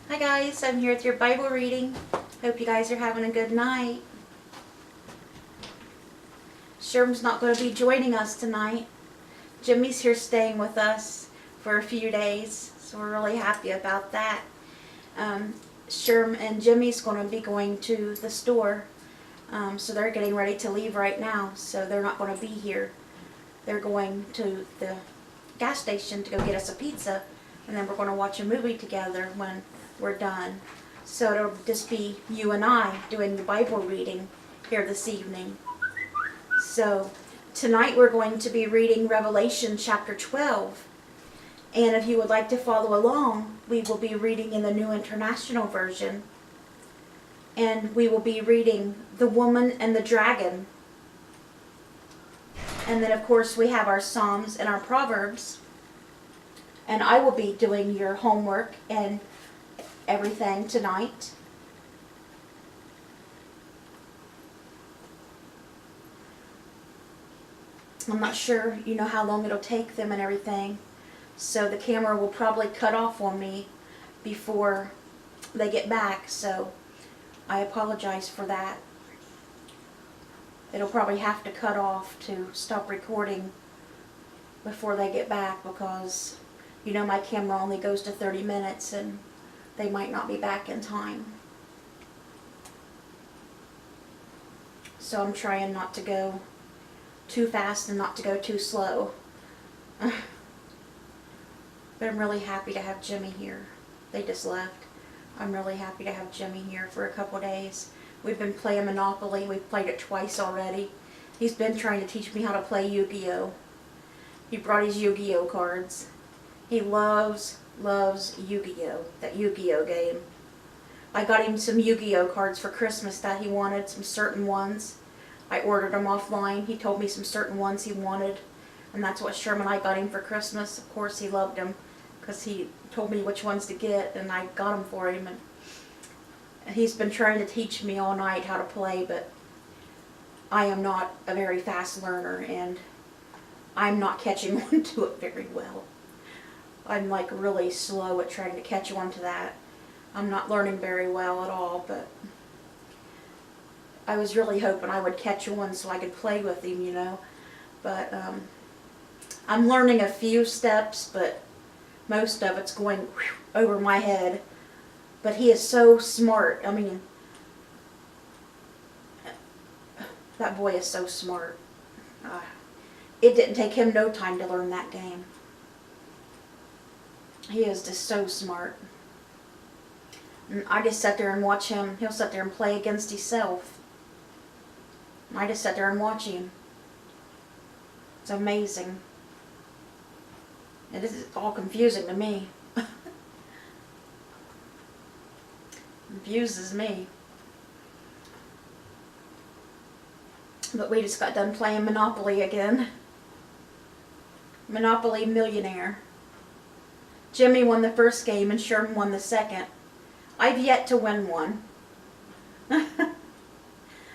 Hi guys, I'm here with your Bible reading. Hope you guys are having a good night. Sherm's not going to be joining us tonight. Jimmy's here staying with us for a few days, so we're really happy about that. Sherm and Jimmy's going to be going to the store, so they're getting ready to leave right now, so they're not going to be here. They're going to the gas station to go get us a pizza, and then we're going to watch a movie together when we're done. So it'll just be you and I doing the Bible reading here this evening. So tonight we're going to be reading Revelation chapter 12. And if you would like to follow along, we will be reading in the New International Version. And we will be reading The Woman and the Dragon. And then of course we have our Psalms and our Proverbs. And I will be doing your homework and everything tonight. I'm not sure, how long it'll take them and everything. So the camera will probably cut off on me before they get back. So I apologize for that. It'll probably have to cut off to stop recording before they get back because, my camera only goes to 30 minutes and they might not be back in time. So I'm trying not to go too fast and not to go too slow. But I'm really happy to have Jimmy here. They just left. I'm really happy to have Jimmy here for a couple days. We've been playing Monopoly. We've played it twice already. He's been trying to teach me how to play Yu-Gi-Oh! He brought his Yu-Gi-Oh! Cards. He loves Yu-Gi-Oh! That Yu-Gi-Oh! Game. I got him some Yu-Gi-Oh! Cards for Christmas that he wanted, some certain ones. I ordered them offline. He told me some certain ones he wanted, and that's what Sherman and I got him for Christmas. Of course, he loved them because he told me which ones to get, and I got them for him. And he's been trying to teach me all night how to play, but I am not a very fast learner, and I'm not catching on to it very well. I'm like really slow at trying to catch on to that. I'm not learning very well at all, but I was really hoping I would catch on so I could play with him, But I'm learning a few steps, but most of it's going over my head. But he is so smart. I mean, that boy is so smart. It didn't take him no time to learn that game. He is just so smart. And I just sit there and watch him. He'll sit there and play against himself. And I just sit there and watch him. It's amazing. It is all confusing to me. Confuses me. But we just got done playing Monopoly again. Monopoly Millionaire. Jimmy won the first game and Sherman won the second. I've yet to win one.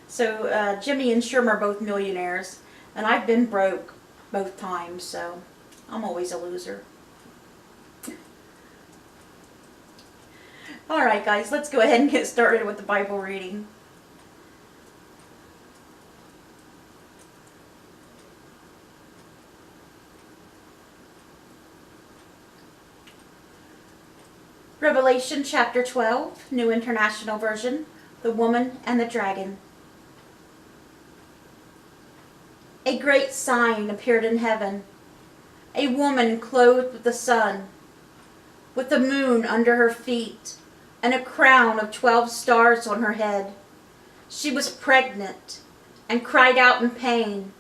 So Jimmy and Sherman are both millionaires, and I've been broke both times, so I'm always a loser. Alright guys, let's go ahead and get started with the Bible reading. Revelation chapter 12, New International Version, The Woman and the Dragon. A great sign appeared in heaven. A woman clothed with the sun, with the moon under her feet, and a crown of 12 stars on her head. She was pregnant and cried out in pain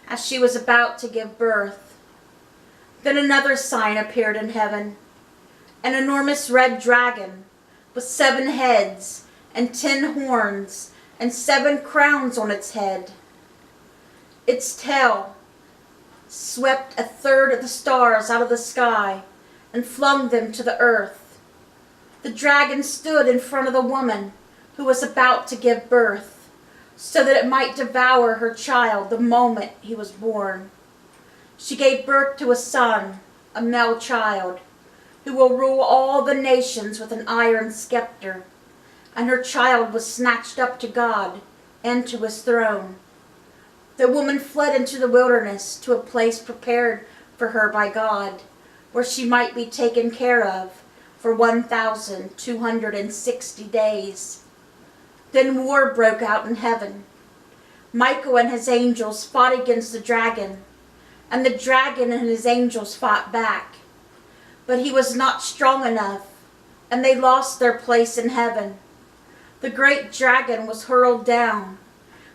as she was about to give birth. Then another sign appeared in heaven. An enormous red dragon with 7 heads and 10 horns and 7 crowns on its head. Its tail swept a third of the stars out of the sky and flung them to the earth. The dragon stood in front of the woman who was about to give birth, so that it might devour her child the moment he was born. She gave birth to a son, a male child, who will rule all the nations with an iron scepter. And her child was snatched up to God and to his throne. The woman fled into the wilderness to a place prepared for her by God, where she might be taken care of for 1,260 days. Then war broke out in heaven. Michael and his angels fought against the dragon, and the dragon and his angels fought back. But he was not strong enough, and they lost their place in heaven. The great dragon was hurled down,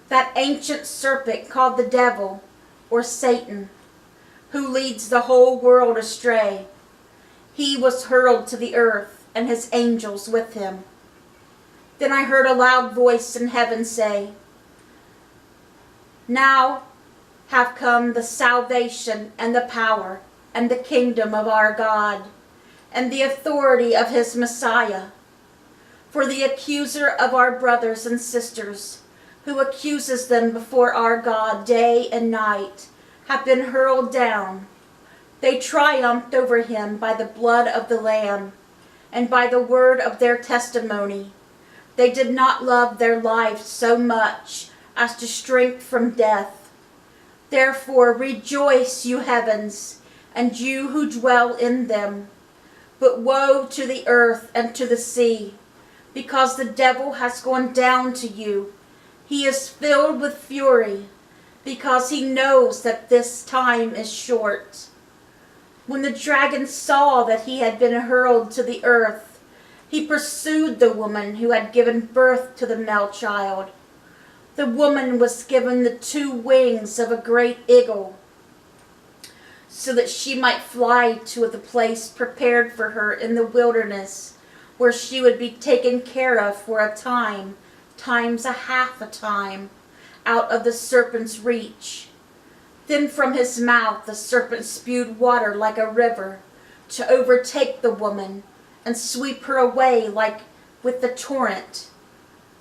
that ancient serpent called the devil, or Satan, who leads the whole world astray. He was hurled to the earth, and his angels with him. Then I heard a loud voice in heaven say, "Now have come the salvation and the power and the kingdom of our God, and the authority of his Messiah. For the accuser of our brothers and sisters, who accuses them before our God day and night, have been hurled down. They triumphed over him by the blood of the Lamb and by the word of their testimony. They did not love their lives so much as to shrink from death. Therefore rejoice, you heavens, and you who dwell in them. But woe to the earth and to the sea, because the devil has gone down to you. He is filled with fury, because he knows that this time is short." When the dragon saw that he had been hurled to the earth, he pursued the woman who had given birth to the male child. The woman was given the 2 wings of a great eagle, so that she might fly to the place prepared for her in the wilderness, where she would be taken care of for a time, times a half a time, out of the serpent's reach. Then from his mouth the serpent spewed water like a river, to overtake the woman and sweep her away like with the torrent.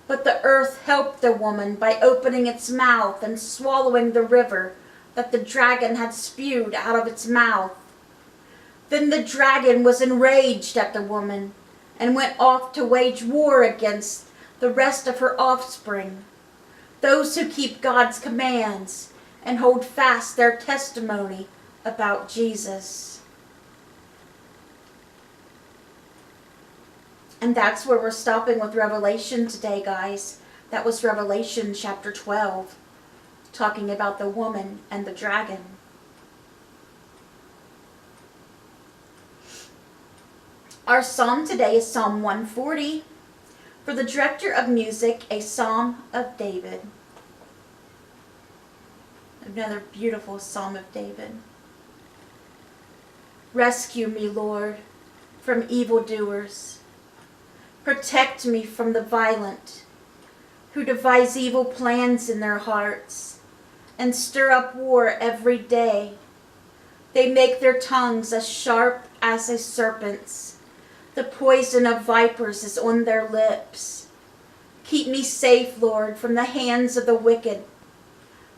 But the earth helped the woman by opening its mouth and swallowing the river that the dragon had spewed out of its mouth. Then the dragon was enraged at the woman and went off to wage war against the rest of her offspring, those who keep God's commands and hold fast their testimony about Jesus. And that's where we're stopping with Revelation today, guys. That was Revelation chapter 12, talking about the woman and the dragon. Our psalm today is Psalm 140. For the director of music, a psalm of David. Another beautiful psalm of David. Rescue me, Lord, from evildoers. Protect me from the violent, who devise evil plans in their hearts and stir up war every day. They make their tongues as sharp as a serpent's. The poison of vipers is on their lips. Keep me safe, Lord, from the hands of the wicked.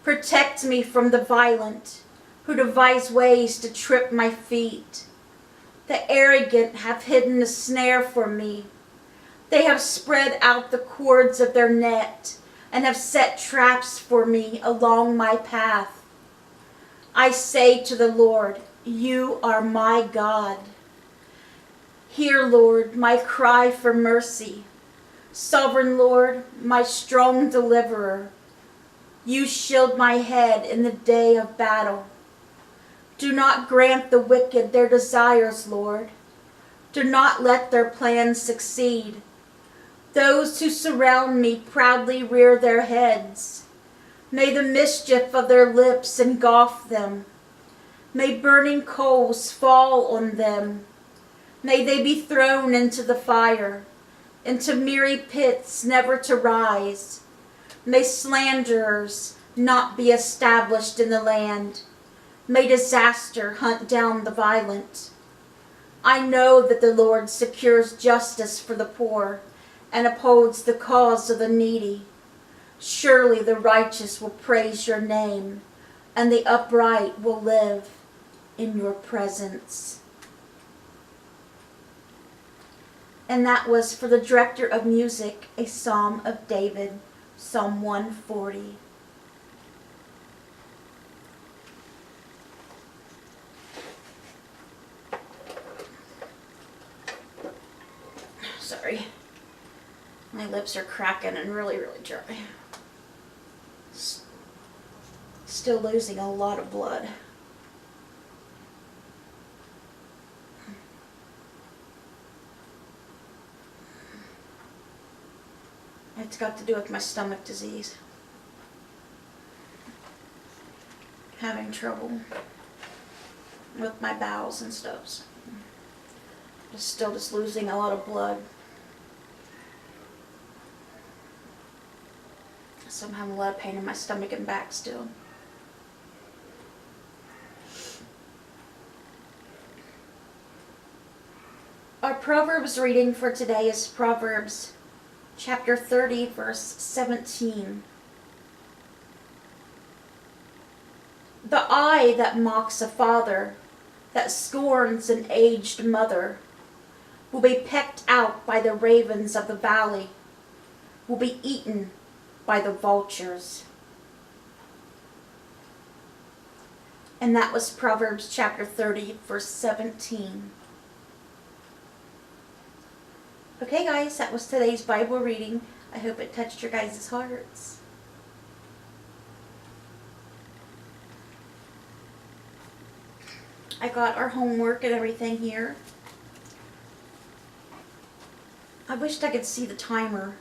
Protect me from the violent, who devise ways to trip my feet. The arrogant have hidden a snare for me. They have spread out the cords of their net and have set traps for me along my path. I say to the Lord, "You are my God." Hear, Lord, my cry for mercy. Sovereign Lord, my strong deliverer. You shield my head in the day of battle. Do not grant the wicked their desires, Lord. Do not let their plans succeed. Those who surround me proudly rear their heads. May the mischief of their lips engulf them. May burning coals fall on them. May they be thrown into the fire, into miry pits never to rise. May slanderers not be established in the land. May disaster hunt down the violent. I know that the Lord secures justice for the poor and upholds the cause of the needy. Surely the righteous will praise your name, and the upright will live in your presence. And that was for the director of music, a Psalm of David, Psalm 140. Sorry. My lips are cracking and really, really dry. Still losing a lot of blood. It's got to do with my stomach disease. Having trouble with my bowels and stuff. So still just losing a lot of blood. So I'm having a lot of pain in my stomach and back still. Our Proverbs reading for today is Proverbs chapter 30, verse 17. The eye that mocks a father, that scorns an aged mother, will be pecked out by the ravens of the valley, will be eaten by the vultures. And that was Proverbs chapter 30, verse 17. Okay guys, that was today's Bible reading. I hope it touched your guys' hearts. I got our homework and everything here. I wished I could see the timer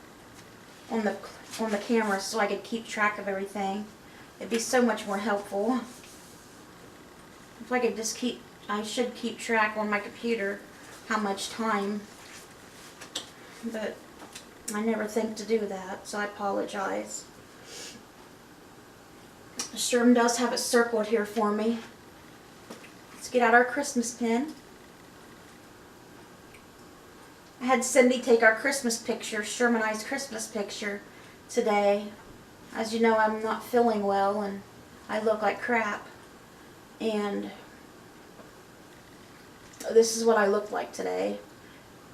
on the camera so I could keep track of everything. It'd be so much more helpful. If I could just I should keep track on my computer how much time. But I never think to do that, so I apologize. Sherm does have it circled here for me. Let's get out our Christmas pin. I had Cindy take our Christmas picture, Sherm and I's Christmas picture today. As you know, I'm not feeling well and I look like crap. And this is what I looked like today.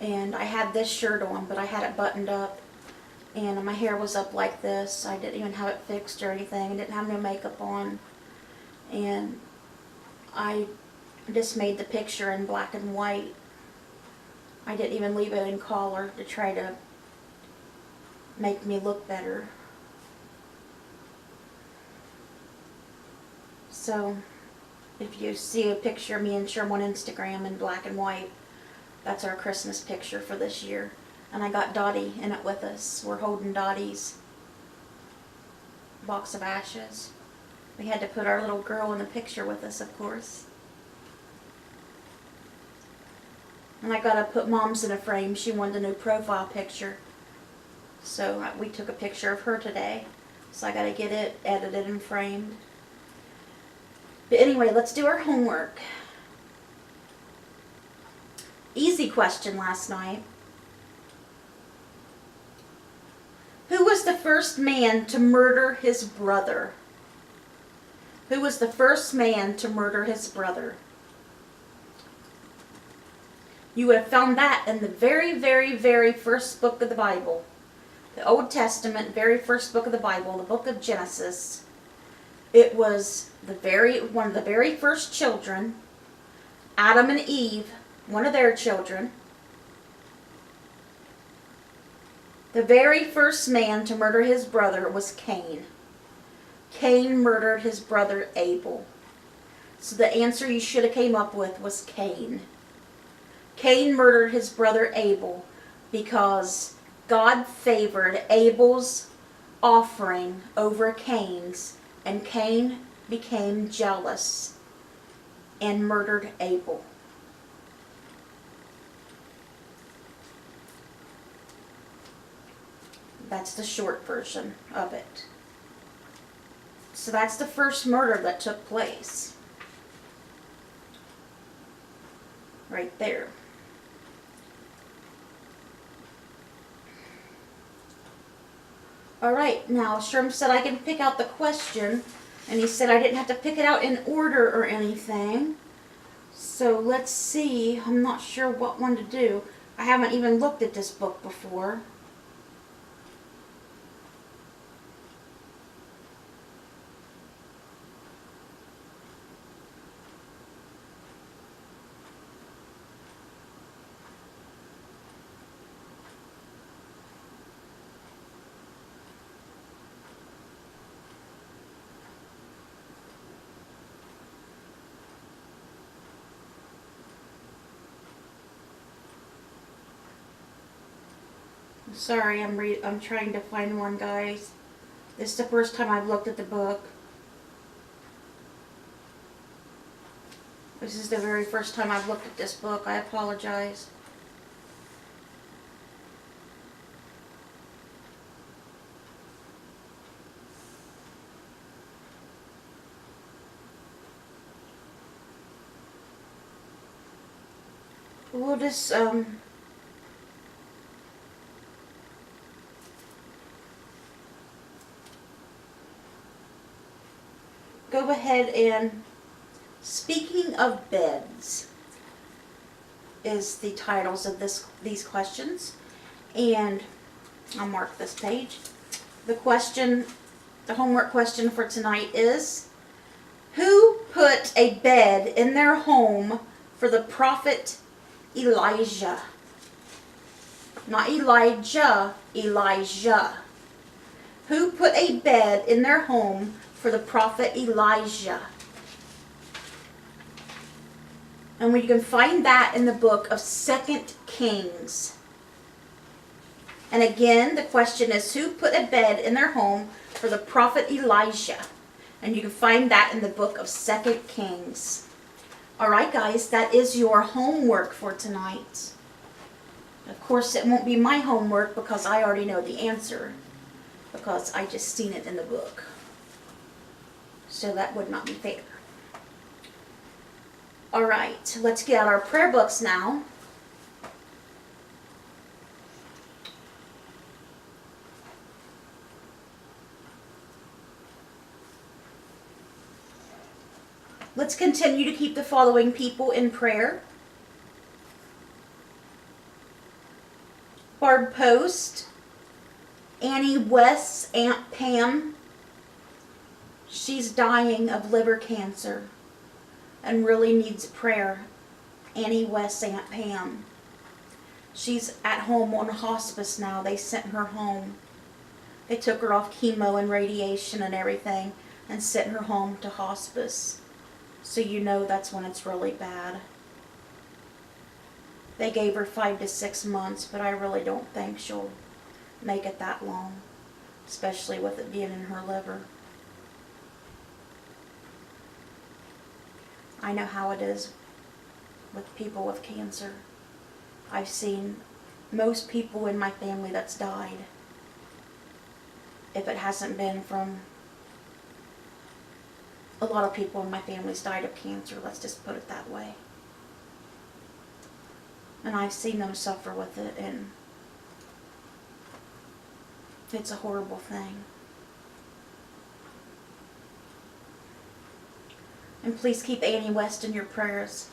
And I had this shirt on, but I had it buttoned up. And my hair was up like this. I didn't even have it fixed or anything. I didn't have no makeup on. And I just made the picture in black and white. I didn't even leave it in color to try to make me look better. So, if you see a picture of me and Sherm on Instagram in black and white, that's our Christmas picture for this year. And I got Dottie in it with us. We're holding Dottie's box of ashes. We had to put our little girl in the picture with us, of course. And I got to put Mom's in a frame. She wanted a new profile picture. So we took a picture of her today. So I got to get it edited and framed. But anyway, let's do our homework. Easy question last night. Who was the first man to murder his brother? Who was the first man to murder his brother? You would have found that in the very, very, very first book of the Bible. The Old Testament, very first book of the Bible, the book of Genesis. It was one of the very first children, Adam and Eve, one of their children. The very first man to murder his brother was Cain. Cain murdered his brother Abel. So the answer you should have came up with was Cain. Cain murdered his brother Abel because God favored Abel's offering over Cain's, and Cain became jealous and murdered Abel. That's the short version of it. So that's the first murder that took place. Right there. Alright, now Sherm said I can pick out the question, and he said I didn't have to pick it out in order or anything. So let's see, I'm not sure what one to do. I haven't even looked at this book before. Sorry, I'm trying to find one, guys. This is the first time I've looked at the book. This is the very first time I've looked at this book. I apologize. We'll just go ahead and, speaking of beds, is the titles of these questions, and I'll mark this page. The homework question for tonight is, who put a bed in their home for the prophet Elijah? Not Elijah, Elijah. Who put a bed in their home for the prophet Elijah? And we can find that in the book of 2 Kings. And again, the question is, who put a bed in their home for the prophet Elijah? And you can find that in the book of 2 Kings. All right, guys, that is your homework for tonight. Of course, it won't be my homework because I already know the answer, because I just seen it in the book. So that would not be fair. All right, let's get out our prayer books now. Let's continue to keep the following people in prayer: Barb Post, Annie West's Aunt Pam. She's dying of liver cancer and really needs prayer. Annie West's Aunt Pam. She's at home on hospice now. They sent her home. They took her off chemo and radiation and everything and sent her home to hospice. So you know that's when it's really bad. They gave her 5 to 6 months, but I really don't think she'll make it that long, especially with it being in her liver. I know how it is with people with cancer. I've seen most people in my family that's died. If it hasn't been from, a lot of people in my family's died of cancer, let's just put it that way. And I've seen them suffer with it, and it's a horrible thing. And please keep Annie West in your prayers.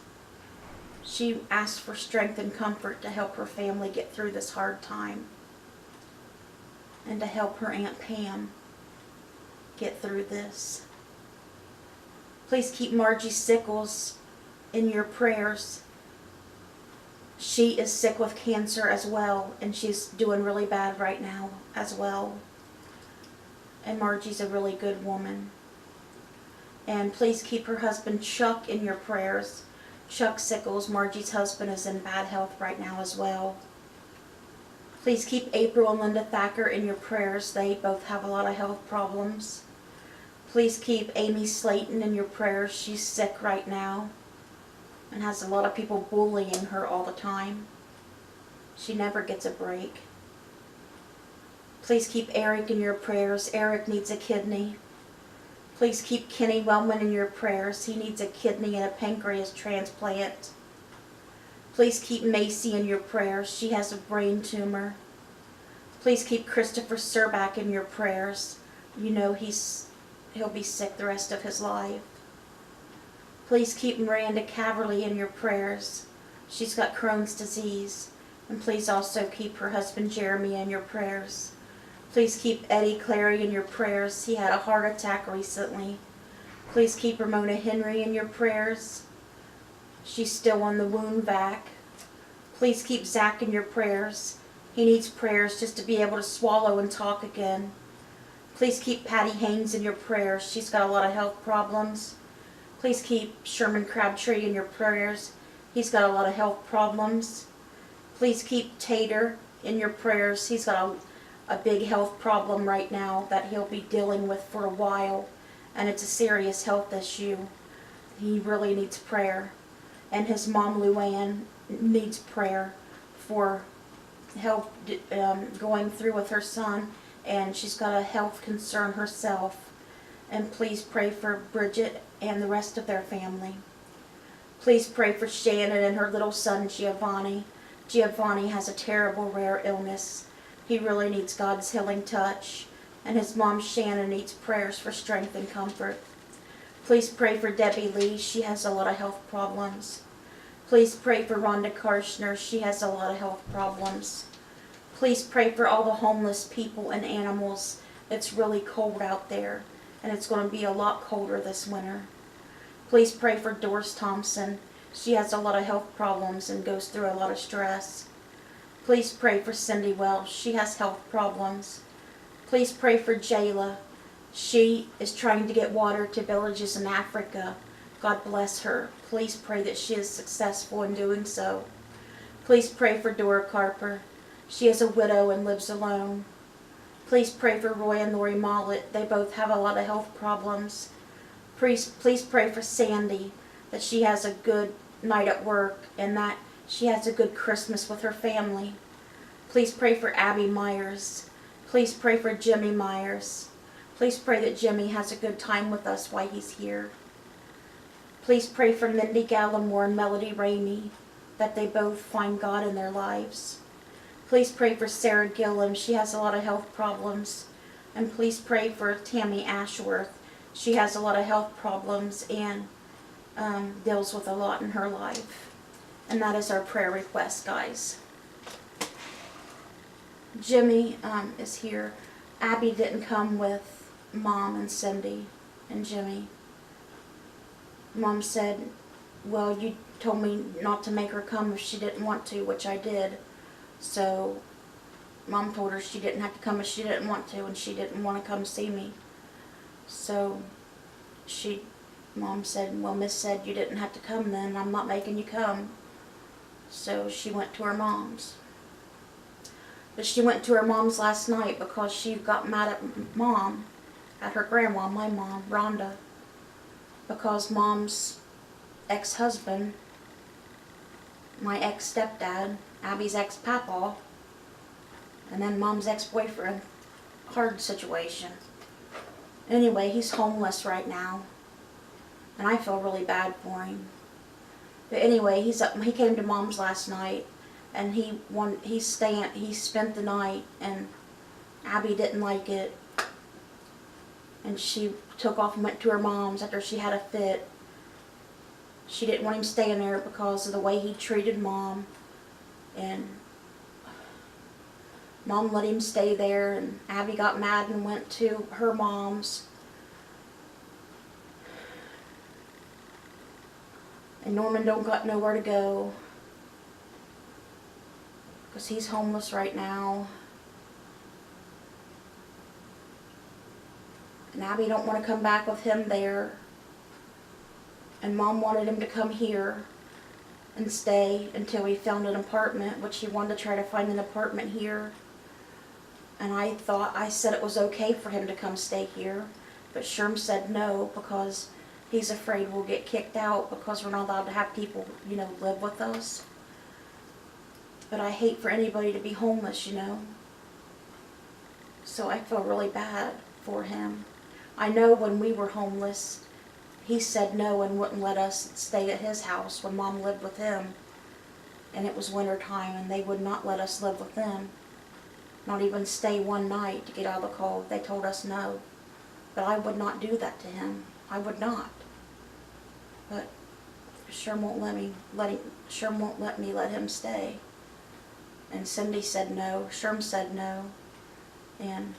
She asked for strength and comfort to help her family get through this hard time, and to help her Aunt Pam get through this. Please keep Margie Sickles in your prayers. She is sick with cancer as well, and she's doing really bad right now as well. And Margie's a really good woman. And please keep her husband Chuck in your prayers. Chuck Sickles, Margie's husband, is in bad health right now as well. Please keep April and Linda Thacker in your prayers. They both have a lot of health problems. Please keep Amy Slayton in your prayers. She's sick right now and has a lot of people bullying her all the time. She never gets a break. Please keep Eric in your prayers. Eric needs a kidney. Please keep Kenny Wellman in your prayers. He needs a kidney and a pancreas transplant. Please keep Macy in your prayers. She has a brain tumor. Please keep Christopher Serback in your prayers. You know he'll be sick the rest of his life. Please keep Miranda Caverly in your prayers. She's got Crohn's disease And please also keep her husband Jeremy in your prayers. Please keep Eddie Clary in your prayers. He had a heart attack recently. Please keep Ramona Henry in your prayers. She's still on the wound vac. Please keep Zach in your prayers. He needs prayers just to be able to swallow and talk again. Please keep Patty Haynes in your prayers. She's got a lot of health problems. Please keep Sherman Crabtree in your prayers. He's got a lot of health problems. Please keep Tater in your prayers. He's got a big health problem right now that he'll be dealing with for a while, and it's a serious health issue. He really needs prayer. And his mom, Luann, needs prayer for help going through with her son, and she's got a health concern herself. And please pray for Bridget and the rest of their family. Please pray for Shannon and her little son, Giovanni. Giovanni has a terrible, rare illness. He really needs God's healing touch. And his mom, Shannon, needs prayers for strength and comfort. Please pray for Debbie Lee. She has a lot of health problems. Please pray for Rhonda Karshner. She has a lot of health problems. Please pray for all the homeless people and animals. It's really cold out there, and it's going to be a lot colder this winter. Please pray for Doris Thompson. She has a lot of health problems and goes through a lot of stress. Please pray for Cindy Welsh. She has health problems. Please pray for Jayla. She is trying to get water to villages in Africa. God bless her. Please pray that she is successful in doing so. Please pray for Dora Carper. She is a widow and lives alone. Please pray for Roy and Lori Mollett. They both have a lot of health problems. Please pray for Sandy, that she has a good night at work and that she has a good Christmas with her family. Please pray for Abby Myers. Please pray for Jimmy Myers. Please pray that Jimmy has a good time with us while he's here. Please pray for Mindy Gallimore and Melody Ramey, that they both find God in their lives. Please pray for Sarah Gillum. She has a lot of health problems. And please pray for Tammy Ashworth. She has a lot of health problems and deals with a lot in her life. And that is our prayer request, guys. Jimmy is here. Abby didn't come with Mom and Cindy and Jimmy. Mom said, well, you told me not to make her come if she didn't want to, which I did. So Mom told her she didn't have to come if she didn't want to, and she didn't want to come see me. So Mom said, well, Miss said you didn't have to come then. I'm not making you come. So she went to her mom's. But she went to her mom's last night because she got mad at Mom, at her grandma, my mom, Rhonda, because Mom's ex-husband, my ex-stepdad, Abby's ex-papa, and then Mom's ex-boyfriend, hard situation. Anyway, he's homeless right now, and I feel really bad for him. But anyway, he came to Mom's last night, and he spent the night, and Abby didn't like it, and she took off and went to her mom's after she had a fit. She didn't want him staying there because of the way he treated Mom, and Mom let him stay there, and Abby got mad and went to her mom's. And Norman don't got nowhere to go because he's homeless right now. And Abby don't want to come back with him there. And Mom wanted him to come here and stay until he found an apartment, which he wanted to try to find an apartment here. And I said it was okay for him to come stay here. But Sherm said no because he's afraid we'll get kicked out because we're not allowed to have people, live with us. But I hate for anybody to be homeless, So I feel really bad for him. I know when we were homeless, he said no and wouldn't let us stay at his house when Mom lived with him. And it was winter time and they would not let us live with them. Not even stay one night to get out of the cold. They told us no. But I would not do that to him. I would not. But Sherm won't let me let him stay. And Cindy said no, Sherm said no, and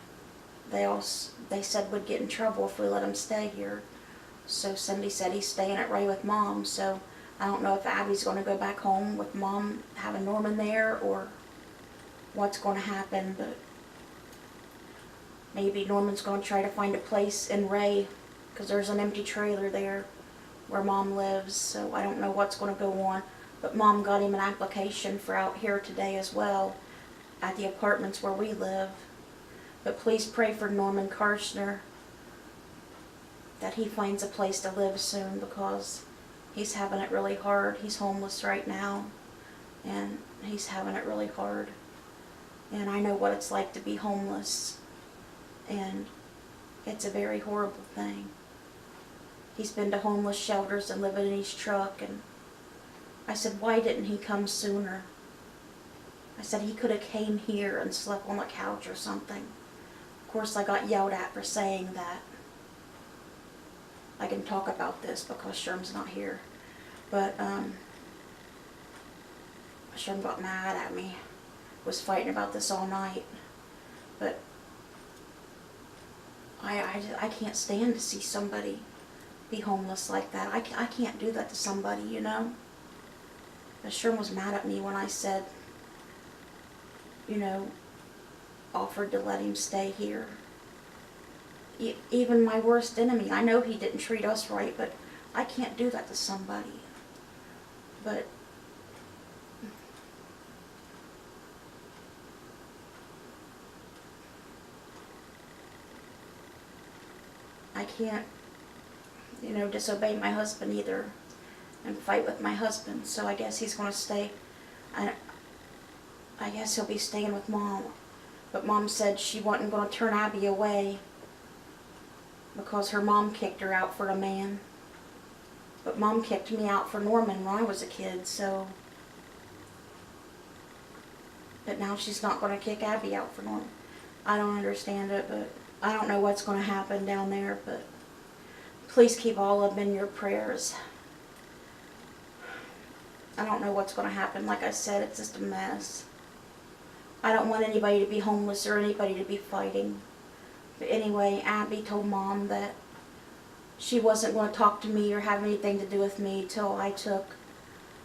they said we'd get in trouble if we let him stay here. So Cindy said he's staying at Ray with Mom, so I don't know if Abby's going to go back home with Mom, having Norman there, or what's going to happen, but maybe Norman's going to try to find a place in Ray, because there's an empty trailer there where Mom lives, so I don't know what's going to go on. But Mom got him an application for out here today as well, at the apartments where we live. But please pray for Norman Karshner, that he finds a place to live soon, because he's having it really hard. He's homeless right now, and he's having it really hard. And I know what it's like to be homeless, and it's a very horrible thing. He's been to homeless shelters and living in his truck, and I said, why didn't he come sooner? I said he could have came here and slept on the couch or something. Of course, I got yelled at for saying that. I can talk about this because Sherm's not here. But Sherm got mad at me. Was fighting about this all night. But I can't stand to see somebody be homeless like that. I can't do that to somebody, you know. But Sherm was mad at me when I said, you know, offered to let him stay here. Even my worst enemy, I know he didn't treat us right, but I can't do that to somebody. But I can't, you know, disobey my husband either and fight with my husband. So I guess he's going to stay. I guess he'll be staying with Mom. But Mom said she wasn't going to turn Abby away because her mom kicked her out for a man. But Mom kicked me out for Norman when I was a kid, so. But now she's not going to kick Abby out for Norman. I don't understand it, but I don't know what's going to happen down there, but please keep all of them in your prayers. I don't know what's going to happen. Like I said, it's just a mess. I don't want anybody to be homeless or anybody to be fighting. But anyway, Abby told Mom that she wasn't going to talk to me or have anything to do with me till I took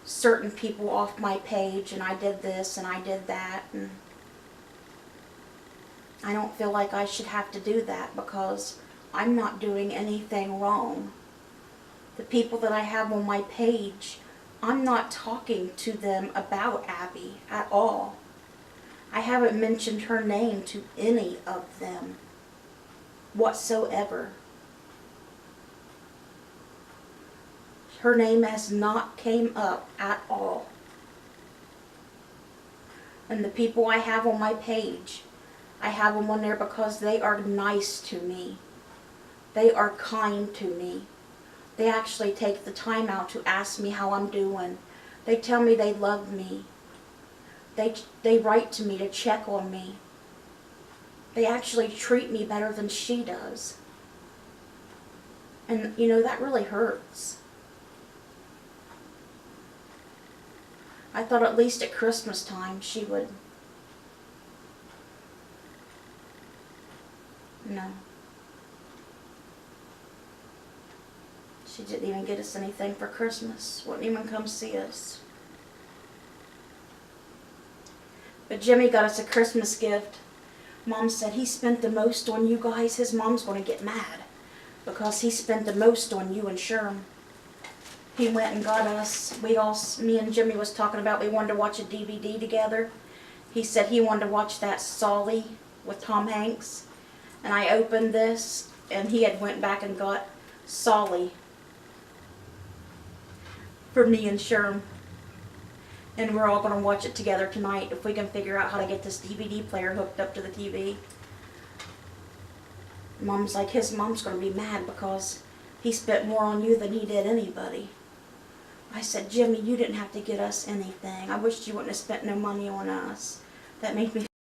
certain people off my page, and I did this and I did that, and I don't feel like I should have to do that because I'm not doing anything wrong. The people that I have on my page, I'm not talking to them about Abby at all. I haven't mentioned her name to any of them whatsoever. Her name has not came up at all. And the people I have on my page, I have them on there because they are nice to me. They are kind to me. They actually take the time out to ask me how I'm doing. They tell me they love me. They write to me to check on me. They actually treat me better than she does. And, you know, that really hurts. I thought at least at Christmas time she would. No. She didn't even get us anything for Christmas. Wouldn't even come see us. But Jimmy got us a Christmas gift. Mom said he spent the most on you guys. His mom's going to get mad because he spent the most on you and Sherm. He went and got us, me and Jimmy was talking about, we wanted to watch a DVD together. He said he wanted to watch that Solly with Tom Hanks. And I opened this, and he had went back and got Solly for me and Sherm. And we're all going to watch it together tonight if we can figure out how to get this DVD player hooked up to the TV. Mom's like, his mom's going to be mad because he spent more on you than he did anybody. I said, Jimmy, you didn't have to get us anything. I wished you wouldn't have spent no money on us. That made me